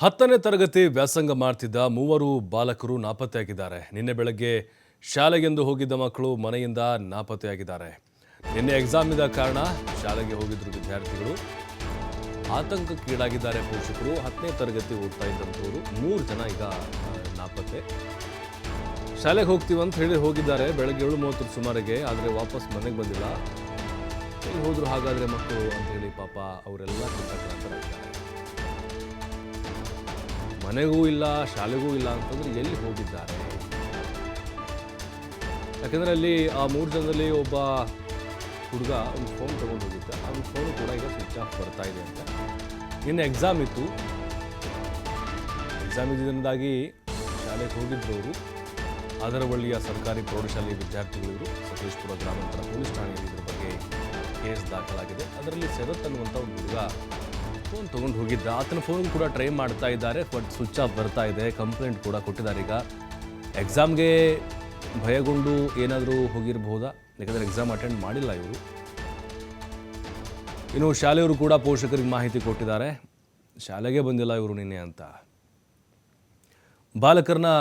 10ನೇ ತರಗತಿ ವ್ಯಾಸಂಗ ಮಾಡ್ತಿದ್ದ ಮೂವರು ಬಾಲಕರು ನಾಪತ್ತೆಯಾಗಿದ್ದಾರೆ. ನಿನ್ನೆ ಬೆಳಗ್ಗೆ ಶಾಲೆಗೆಂದು ಹೋಗಿದ್ದ ಮಕ್ಕಳು ಮನೆಯಿಂದ ನಾಪತ್ತೆಯಾಗಿದ್ದಾರೆ. ನಿನ್ನೆ ಎಕ್ಸಾಮ್ ಇದ್ದ ಕಾರಣ ಶಾಲೆಗೆ ಹೋಗಿದ್ರು ವಿದ್ಯಾರ್ಥಿಗಳು. ಆತಂಕಕ್ಕೀಡಾಗಿದ್ದಾರೆ ಪೋಷಕರು. 10ನೇ ತರಗತಿ ಓದ್ತಾ ಇದ್ದಂಥವರು 3 ಜನ ಈಗ ನಾಪತ್ತೆ. ಶಾಲೆಗೆ ಹೋಗ್ತೀವಿ ಅಂತ ಹೇಳಿ ಹೋಗಿದ್ದಾರೆ ಬೆಳಗ್ಗೆ 7:30 ಸುಮಾರಿಗೆ. ಆದರೆ ವಾಪಸ್ ಮನೆಗೆ ಬಂದಿಲ್ಲ. ಎಲ್ಲಿ ಹೋದ್ರು ಹಾಗಾದರೆ ಮಕ್ಕಳು ಅಂತ ಹೇಳಿ ಪಾಪ ಅವರೆಲ್ಲ ಚಿಂತಾಕ್ರಾಂತರಾಗಿದ್ದಾರೆ. ಮನೆಗೂ ಇಲ್ಲ, ಶಾಲೆಗೂ ಇಲ್ಲ ಅಂತಂದ್ರೆ ಎಲ್ಲಿ ಹೋಗಿದ್ದಾರೆ? ಯಾಕಂದರೆ ಅಲ್ಲಿ ಆ 3 ಜನದಲ್ಲಿ ಒಬ್ಬ ಹುಡುಗ ಒಂದು ಫೋನ್ ತೊಗೊಂಡು ಹೋಗಿದ್ದ. ಅವ್ನ ಫೋನು ಕೂಡ ಈಗ ಸ್ವಿಚ್ ಆಫ್ ಬರ್ತಾ ಇದೆ ಅಂತ. ನಿನ್ನೆ ಎಕ್ಸಾಮ್ ಇತ್ತು. ಎಕ್ಸಾಮ್ ಇದ್ದಿಂದಾಗಿ ಶಾಲೆಗೆ ಹೋಗಿದ್ರು ಅವರು. ಆದರವಳ್ಳಿಯ ಸರ್ಕಾರಿ ಪ್ರೌಢಶಾಲೆ ವಿದ್ಯಾರ್ಥಿಗಳು. ಸಕಲೇಶಪುರ ಗ್ರಾಮಾಂತರ ಪೊಲೀಸ್ ಠಾಣೆಯಲ್ಲಿ ಇದ್ರ ಬಗ್ಗೆ ಕೇಸ್ ದಾಖಲಾಗಿದೆ. ಅದರಲ್ಲಿ ಶರತ್ ಅನ್ನುವಂಥ ಒಂದು ಹುಡುಗ ಫೋನ್ ತೊಗೊಂಡು ಹೋಗಿದ್ದ. ಆತನ ಫೋನ್ ಕೂಡ ಟ್ರೈ ಮಾಡ್ತಾ ಇದ್ದಾರೆ, ಬಟ್ ಸ್ವಿಚ್ ಆಫ್ ಬರ್ತಾ ಇದೆ. ಕಂಪ್ಲೇಂಟ್ ಕೂಡ ಕೊಟ್ಟಿದ್ದಾರೆ. ಈಗ ಎಕ್ಸಾಮ್ಗೆ ಭಯಗೊಂಡು ಏನಾದರೂ ಹೋಗಿರಬಹುದಾ? ಯಾಕಂದರೆ ಎಕ್ಸಾಮ್ ಅಟೆಂಡ್ ಮಾಡಿಲ್ಲ ಇವರು. ಇನ್ನು ಶಾಲೆಯವರು ಕೂಡ ಪೋಷಕರಿಗೆ ಮಾಹಿತಿ ಕೊಟ್ಟಿದ್ದಾರೆ, ಶಾಲೆಗೆ ಬಂದಿಲ್ಲ ಇವರು ನಿನ್ನೆ ಅಂತ. ಬಾಲಕರನ್ನ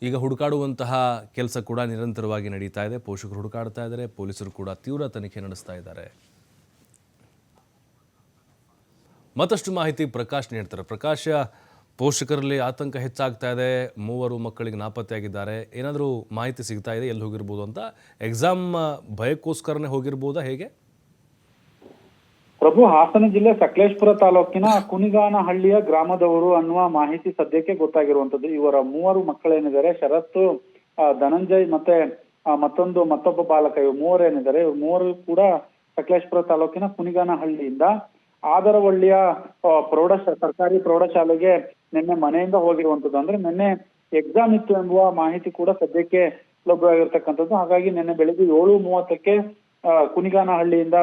ಈಗ ಹುಡುಕಾಡುವಂತಹ ಕೆಲಸ ಕೂಡ ನಿರಂತರವಾಗಿ ನಡೀತಾ ಇದೆ. ಪೋಷಕರು ಹುಡುಕಾಡ್ತಾ ಇದ್ದಾರೆ, ಪೊಲೀಸರು ಕೂಡ ತೀವ್ರ ತನಿಖೆ ನಡೆಸ್ತಾ ಇದ್ದಾರೆ. ಮತ್ತಷ್ಟು ಮಾಹಿತಿ ಪ್ರಕಾಶ್ ನೀಡ್ತಾರೆ. ಪ್ರಕಾಶ್, ಪೋಷಕರಲ್ಲಿ ಆತಂಕ ಹೆಚ್ಚಾಗ್ತಾ ಇದೆ. 3 ಮಕ್ಕಳಿಗೆ ನಾಪತ್ತೆಯಾಗಿದ್ದಾರೆ. ಏನಾದರೂ ಮಾಹಿತಿ ಸಿಗ್ತಾ ಇದೆ ಎಲ್ಲಿ ಹೋಗಿರ್ಬೋದು ಅಂತ? ಎಕ್ಸಾಮ್ ಭಯಕ್ಕೋಸ್ಕರನೇ ಹೋಗಿರ್ಬೋದಾ, ಹೇಗೆ? ಪ್ರಭು, ಹಾಸನ ಜಿಲ್ಲೆ ಸಕಲೇಶಪುರ ತಾಲೂಕಿನ ಕುನಿಗಾನಹಳ್ಳಿಯ ಗ್ರಾಮದವರು ಅನ್ನುವ ಮಾಹಿತಿ ಸದ್ಯಕ್ಕೆ ಗೊತ್ತಾಗಿರುವಂತದ್ದು. ಇವರ 3 ಮಕ್ಕಳೇನಿದ್ದಾರೆ, ಶರತ್, ಧನಂಜಯ್ ಮತ್ತೆ ಮತ್ತೊಬ್ಬ ಬಾಲಕ, ಇವರು 3 ಏನಿದ್ದಾರೆ, ಇವ್ರು 3 ಕೂಡ ಸಕಲೇಶಪುರ ತಾಲೂಕಿನ ಕುನಿಗಾನಹಳ್ಳಿಯಿಂದ ಆದರವಳ್ಳಿಯ ಸರ್ಕಾರಿ ಪ್ರೌಢಶಾಲೆಗೆ ನಿನ್ನೆ ಮನೆಯಿಂದ ಹೋಗಿರುವಂತದ್ದು. ಅಂದ್ರೆ ನಿನ್ನೆ ಎಕ್ಸಾಮ್ ಇತ್ತು ಎಂಬುವ ಮಾಹಿತಿ ಕೂಡ ಸದ್ಯಕ್ಕೆ ಲಭ್ಯವಾಗಿರ್ತಕ್ಕಂಥದ್ದು. ಹಾಗಾಗಿ ನಿನ್ನೆ ಬೆಳಿಗ್ಗೆ 7:30ಕ್ಕೆ ಕುನಿಗಾನಹಳ್ಳಿಯಿಂದ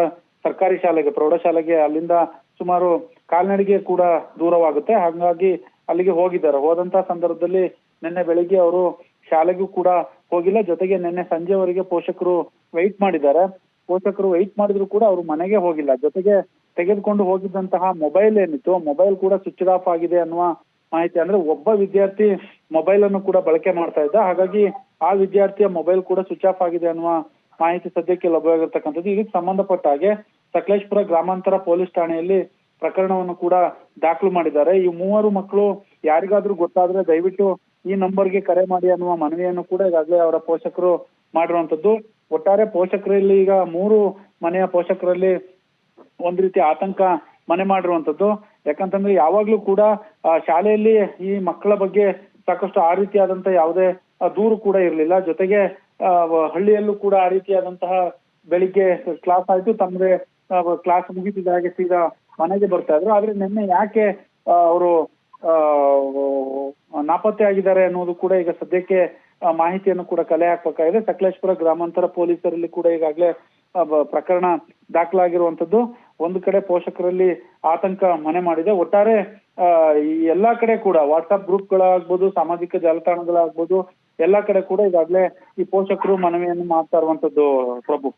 ಸರ್ಕಾರಿ ಶಾಲೆಗೆ, ಪ್ರೌಢಶಾಲೆಗೆ, ಅಲ್ಲಿಂದ ಸುಮಾರು ಕಾಲ್ನಡಿಗೆ ಕೂಡ ದೂರವಾಗುತ್ತೆ. ಹಾಗಾಗಿ ಅಲ್ಲಿಗೆ ಹೋಗಿದ್ದಾರೆ. ಹೋದಂತ ಸಂದರ್ಭದಲ್ಲಿ ನಿನ್ನೆ ಬೆಳಿಗ್ಗೆ ಅವರು ಶಾಲೆಗೂ ಕೂಡ ಹೋಗಿಲ್ಲ. ಜೊತೆಗೆ ನಿನ್ನೆ ಸಂಜೆವರೆಗೆ ಪೋಷಕರು ವೆಯ್ಟ್ ಮಾಡಿದ್ದಾರೆ. ಪೋಷಕರು ವೆಯ್ಟ್ ಮಾಡಿದ್ರು ಕೂಡ ಅವರು ಮನೆಗೆ ಹೋಗಿಲ್ಲ. ಜೊತೆಗೆ ತೆಗೆದುಕೊಂಡು ಹೋಗಿದ್ದಂತಹ ಮೊಬೈಲ್ ಏನಿತ್ತು, ಮೊಬೈಲ್ ಕೂಡ ಸ್ವಿಚ್ ಆಫ್ ಆಗಿದೆ ಅನ್ನುವ ಮಾಹಿತಿ. ಅಂದ್ರೆ ಒಬ್ಬ ವಿದ್ಯಾರ್ಥಿ ಮೊಬೈಲ್ ಅನ್ನು ಕೂಡ ಬಳಕೆ ಮಾಡ್ತಾ ಇದ್ದ. ಹಾಗಾಗಿ ಆ ವಿದ್ಯಾರ್ಥಿಯ ಮೊಬೈಲ್ ಕೂಡ ಸ್ವಿಚ್ ಆಫ್ ಆಗಿದೆ ಅನ್ನುವ ಮಾಹಿತಿ ಸದ್ಯಕ್ಕೆ ಲಭ್ಯವಾಗಿರ್ತಕ್ಕಂಥದ್ದು. ಇದಕ್ಕೆ ಸಂಬಂಧಪಟ್ಟ ಹಾಗೆ ಸಕಲೇಶಪುರ ಗ್ರಾಮಾಂತರ ಪೊಲೀಸ್ ಠಾಣೆಯಲ್ಲಿ ಪ್ರಕರಣವನ್ನು ಕೂಡ ದಾಖಲು ಮಾಡಿದ್ದಾರೆ. ಈ 3 ಮಕ್ಕಳು ಯಾರಿಗಾದ್ರೂ ಗೊತ್ತಾದ್ರೆ ದಯವಿಟ್ಟು ಈ ನಂಬರ್ಗೆ ಕರೆ ಮಾಡಿ ಅನ್ನುವ ಮನವಿಯನ್ನು ಕೂಡ ಈಗಾಗಲೇ ಅವರ ಪೋಷಕರು ಮಾಡಿರುವಂತದ್ದು. ಒಟ್ಟಾರೆ ಪೋಷಕರಲ್ಲಿ ಈಗ 3 ಮನೆಯ ಪೋಷಕರಲ್ಲಿ ಒಂದ್ ರೀತಿ ಆತಂಕ ಮನೆ ಮಾಡಿರುವಂತದ್ದು. ಯಾಕಂತಂದ್ರೆ ಯಾವಾಗ್ಲೂ ಕೂಡ ಶಾಲೆಯಲ್ಲಿ ಈ ಮಕ್ಕಳ ಬಗ್ಗೆ ಸಾಕಷ್ಟು ಆ ರೀತಿಯಾದಂತ ಯಾವುದೇ ದೂರು ಕೂಡ ಇರಲಿಲ್ಲ. ಜೊತೆಗೆ ಹಳ್ಳಿಯಲ್ಲೂ ಕೂಡ ಆ ರೀತಿಯಾದಂತಹ ಬೆಳಿಗ್ಗೆ ಕ್ಲಾಸ್ ಆಯ್ತು, ತಮ್ಮದೇ ಕ್ಲಾಸ್ ಮುಗಿತಿದ್ದ ಹಾಗೆ ಸೀದಾ ಮನೆಗೆ ಬರ್ತಾ ಇದ್ರು. ಆದ್ರೆ ನಿನ್ನೆ ಯಾಕೆ ಅವರು ನಾಪತ್ತೆ ಆಗಿದ್ದಾರೆ ಅನ್ನೋದು ಕೂಡ ಈಗ ಸದ್ಯಕ್ಕೆ ಮಾಹಿತಿಯನ್ನು ಕೂಡ ಕಲೆ ಹಾಕಬೇಕಾಗಿದೆ. ಸಕಲೇಶಪುರ ಗ್ರಾಮಾಂತರ ಪೊಲೀಸರಲ್ಲಿ ಕೂಡ ಈಗಾಗಲೇ ಪ್ರಕರಣ ದಾಖಲಾಗಿರುವಂತದ್ದು. ಒಂದು ಕಡೆ ಪೋಷಕರಲ್ಲಿ ಆತಂಕ ಮನೆ ಮಾಡಿದೆ. ಒಟ್ಟಾರೆ ಈ ಎಲ್ಲಾ ಕಡೆ ಕೂಡ ವಾಟ್ಸ್ಆಪ್ ಗ್ರೂಪ್ಗಳಾಗ್ಬೋದು, ಸಾಮಾಜಿಕ ಜಾಲತಾಣಗಳಾಗ್ಬೋದು, ಎಲ್ಲಾ ಕಡೆ ಕೂಡ ಈಗಾಗಲೇ ಈ ಪೋಷಕರು ಮನವಿಯನ್ನು ಮಾಡ್ತಾ ಇರುವಂತದ್ದು ಪ್ರಭು.